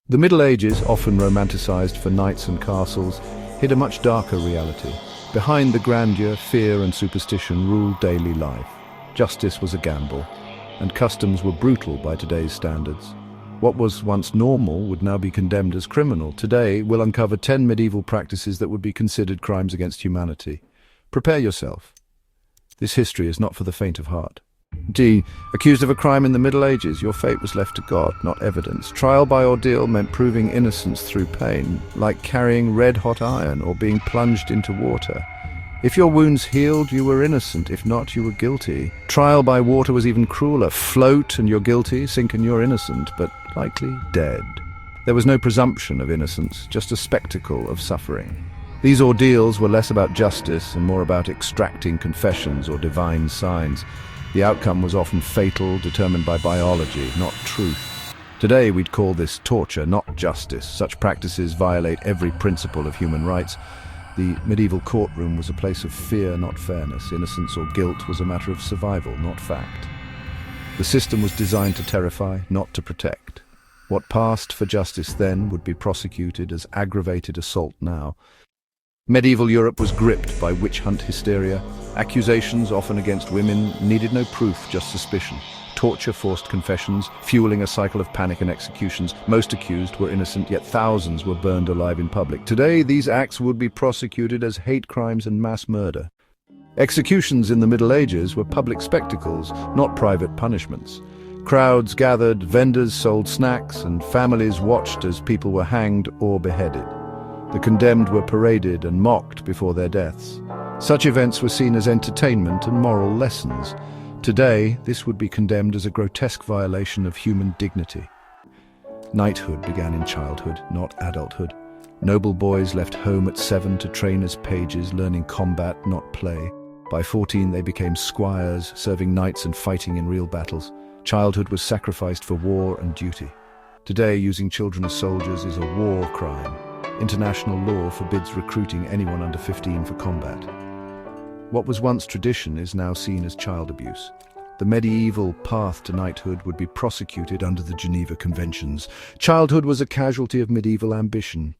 The Middle Ages, often romanticized for knights and castles, hid a much darker reality. Behind the grandeur, fear and superstition ruled daily life. Justice was a gamble, and customs were brutal by today's standards. What was once normal would now be condemned as criminal. Today, we'll uncover 10 medieval practices that would be considered crimes against humanity. Prepare yourself. This history is not for the faint of heart. D. Accused of a crime in the Middle Ages, your fate was left to God, not evidence. Trial by ordeal meant proving innocence through pain, like carrying red-hot iron or being plunged into water. If your wounds healed, you were innocent. If not, you were guilty. Trial by water was even crueler. Float and you're guilty, sink and you're innocent, but likely dead. There was no presumption of innocence, just a spectacle of suffering. These ordeals were less about justice and more about extracting confessions or divine signs. The outcome was often fatal, determined by biology, not truth. Today we'd call this torture, not justice. Such practices violate every principle of human rights. The medieval courtroom was a place of fear, not fairness. Innocence or guilt was a matter of survival, not fact. The system was designed to terrify, not to protect. What passed for justice then would be prosecuted as aggravated assault now. Medieval Europe was gripped by witch hunt hysteria. Accusations, often against women, needed no proof, just suspicion. Torture forced confessions, fueling a cycle of panic and executions. Most accused were innocent, yet thousands were burned alive in public. Today, these acts would be prosecuted as hate crimes and mass murder. Executions in the Middle Ages were public spectacles, not private punishments. Crowds gathered, vendors sold snacks, and families watched as people were hanged or beheaded. The condemned were paraded and mocked before their deaths. Such events were seen as entertainment and moral lessons. Today, this would be condemned as a grotesque violation of human dignity. Knighthood began in childhood, not adulthood. Noble boys left home at 7 to train as pages, learning combat, not play. By 14, they became squires, serving knights and fighting in real battles. Childhood was sacrificed for war and duty. Today, using children as soldiers is a war crime. International law forbids recruiting anyone under 15 for combat. What was once tradition is now seen as child abuse. The medieval path to knighthood would be prosecuted under the Geneva Conventions. Childhood was a casualty of medieval ambition.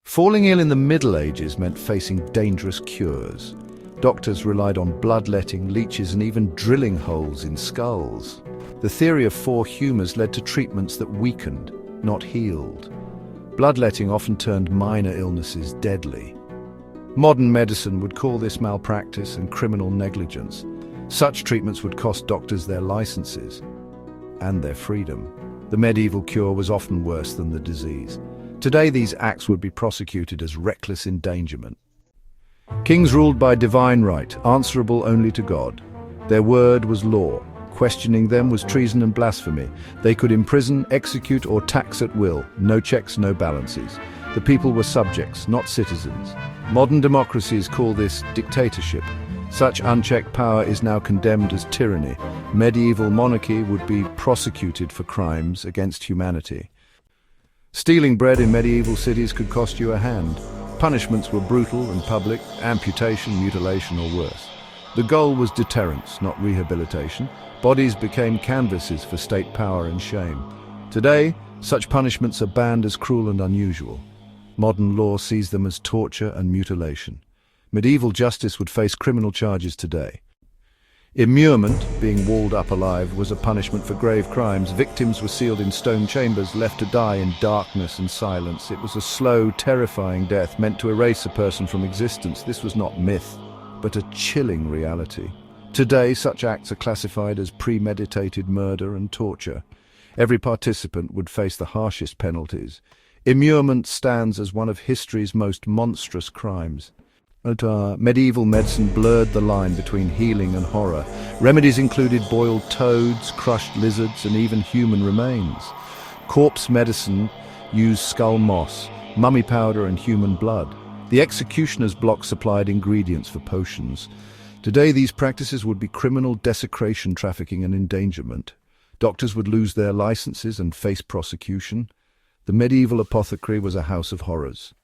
Falling ill in the Middle Ages meant facing dangerous cures. Doctors relied on bloodletting, leeches, and even drilling holes in skulls. The theory of 4 humours led to treatments that weakened, not healed. Bloodletting often turned minor illnesses deadly. Modern medicine would call this malpractice and criminal negligence. Such treatments would cost doctors their licenses and their freedom. The medieval cure was often worse than the disease. Today, these acts would be prosecuted as reckless endangerment. Kings ruled by divine right, answerable only to God. Their word was law. Questioning them was treason and blasphemy. They could imprison, execute, or tax at will. No checks, no balances. The people were subjects, not citizens. Modern democracies call this dictatorship. Such unchecked power is now condemned as tyranny. Medieval monarchy would be prosecuted for crimes against humanity. Stealing bread in medieval cities could cost you a hand. Punishments were brutal and public, amputation, mutilation, or worse. The goal was deterrence, not rehabilitation. Bodies became canvases for state power and shame. Today, such punishments are banned as cruel and unusual. Modern law sees them as torture and mutilation. Medieval justice would face criminal charges today. Immurement, being walled up alive, was a punishment for grave crimes. Victims were sealed in stone chambers, left to die in darkness and silence. It was a slow, terrifying death meant to erase a person from existence. This was not myth, but a chilling reality. Today, such acts are classified as premeditated murder and torture. Every participant would face the harshest penalties. Immurement stands as one of history's most monstrous crimes. Medieval medicine blurred the line between healing and horror. Remedies included boiled toads, crushed lizards, and even human remains. Corpse medicine used skull moss, mummy powder, and human blood. The executioner's block supplied ingredients for potions. Today, these practices would be criminal desecration, trafficking, and endangerment. Doctors would lose their licenses and face prosecution. The medieval apothecary was a house of horrors.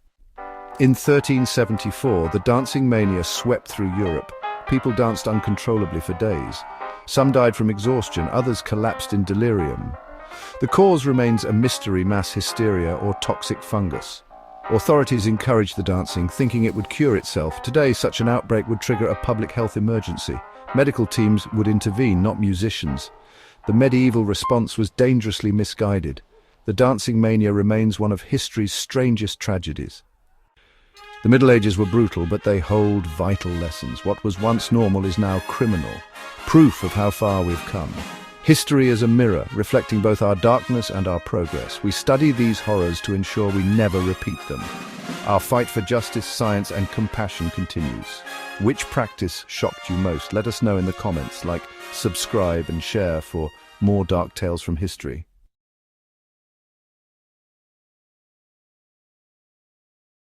In 1374, the dancing mania swept through Europe. People danced uncontrollably for days. Some died from exhaustion, others collapsed in delirium. The cause remains a mystery: mass hysteria or toxic fungus. Authorities encouraged the dancing, thinking it would cure itself. Today, such an outbreak would trigger a public health emergency. Medical teams would intervene, not musicians. The medieval response was dangerously misguided. The dancing mania remains one of history's strangest tragedies. The Middle Ages were brutal, but they hold vital lessons. What was once normal is now criminal. Proof of how far we've come. History is a mirror, reflecting both our darkness and our progress. We study these horrors to ensure we never repeat them. Our fight for justice, science, and compassion continues. Which practice shocked you most? Let us know in the comments. Like, subscribe, and share for more dark tales from history.